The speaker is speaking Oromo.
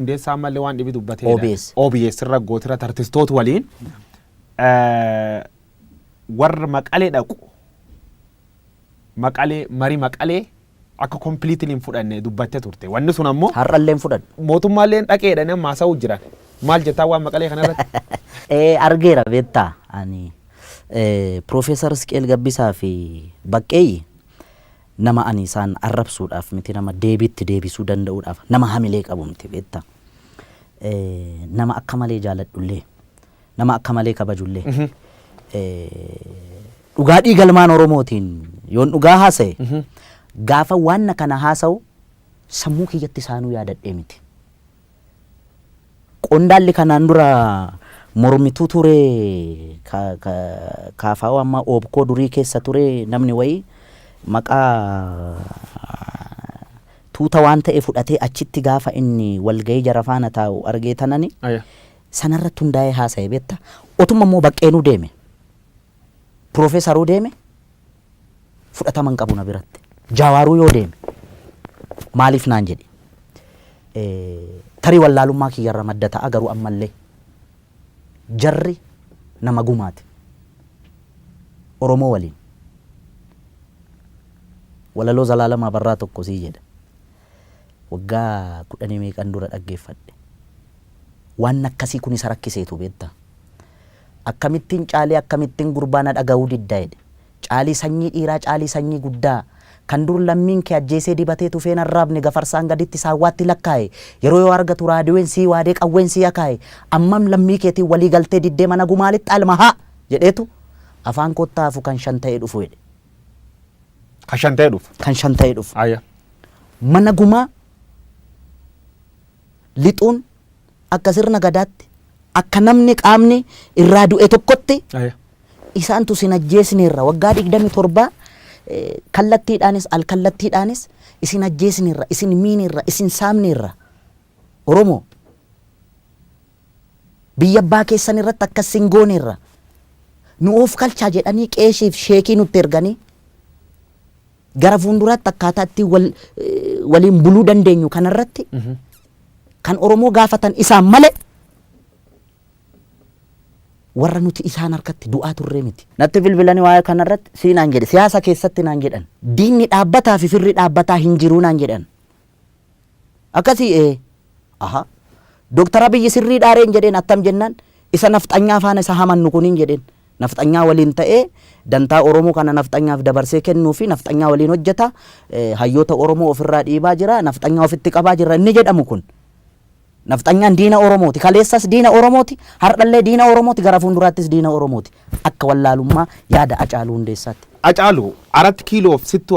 Hundeessaa mallee waan dhibi dubbatee OBS irra gootira artistoota waliin warra Maqalee dhaqu marii Maqalee akka completely hin fudhanne dubbattee turte. Wanni sun ammoo har'allee hin fudhanne. Mootummaallee dhaqeedhaan amma haasa'uu jiran. Maal jettaa waan Maqalee kanarratti? Argeera beektaa ani Profeesar Isqeel Gabbisaa fi Baqqeeyyi nama ani isaan arrabsuudhaaf miti nama deebiitti deebisuu danda'uudhaaf nama hamilee qabu miti beektaa. Nama akka malee jaaladhullee nama akka malee kabajullee dhugaa dhiigalmaan Oromootiin yoon dhugaa haasa'e gaafa waan kana haasa'u sammuu kiyyatti isaanuu yaadadhee miti. Qondaalli kanaan dura mormituu ture kaafaa amma oobkoo durii keessa ture namni wayii maqaa tuuta waan ta'e fudhatee achitti gaafa inni walgahii jara faana taa'u argee tanani sanarratti hundaa'ee haasa'e beektaa. Otuma immoo Baqqeenuu deeme Profeesaruu deeme fudhataman qabu na biratti. Jaawaaruu yoo deeme maaliif naan jedhe tarii wallaalummaa kiyyarra madda ta'a garuu ammallee jarri nama gumaati Oromoo waliin walaloo Zalaalamaa Barraa tokko sii jedha waggaa 10 meeqan dura dhaggeeffadhe waan akkasii kun isa rakkiseetu beektaa. Akkamittiin caalee akkamittiin gurbaana dhaga'uu diddaa jedhe caalii sanyii dhiiraa caalii sanyii guddaa kan dur lammiin kee ajjeesee dibatee tufeen arraabne gafarsaan gaditti saawwaatti lakkaa'e yeroo yoo argatu raadiyoon sii waadee qawween sii akaa'e ammam lammii keetiin walii galtee diddee mana gumaalitti almahaa jedheetu afaan kottaafu kan shan ta'ee dhufu jedhe. Kan shan ta'ee dhufu. Kan shan ta'ee dhufu. Mana gumaa lixuun akka sirna gadaatti akka namni qaamni irraa du'e tokkotti isaantu sin ajjeesneerra waggaa 27 kallattiidhaanis alkallattiidhaanis isin ajjeesneerra isin miineerra isin saamneerra Oromoo biyya abbaa keessan irratti akkas sin gooneerra nu of kalchaa jedhanii qeeshiif sheekii nutti erganii gara fuulduraatti akkaataa itti waliin buluu dandeenyu kanarratti kan Oromoo gaafatan isaan malee warra nuti isaan harkatti du'aa turre miti. Natti bilbilanii waa'ee kanarratti sii naan jedhe siyaasa keessatti naan jedhan diinni dhaabbataa fi firri dhaabbataa hin jiruu naan jedhan. Akkasii Dooktar Abiyyi sirrii dhaareen jedheen attam jennaan isa nafxanyaa faana isa hamannu kuniin jedheen nafxanyaa waliin ta'ee dantaa Oromoo kana nafxanyaaf dabarsee kennuu fi nafxanyaa waliin hojjeta hayyoota Oromoo ofirraa dhiibaa jira nafxanyaa ofitti qabaa jira inni jedhamu kun. Nafxanyaan diina Oromooti kaleessas diina Oromooti har'allee diina Oromooti gara fuulduraattis diina Oromooti akka wallaalummaa yaada Hacaaluu Hundeessaatti. Hacaaluu 4 kiiloo of sittu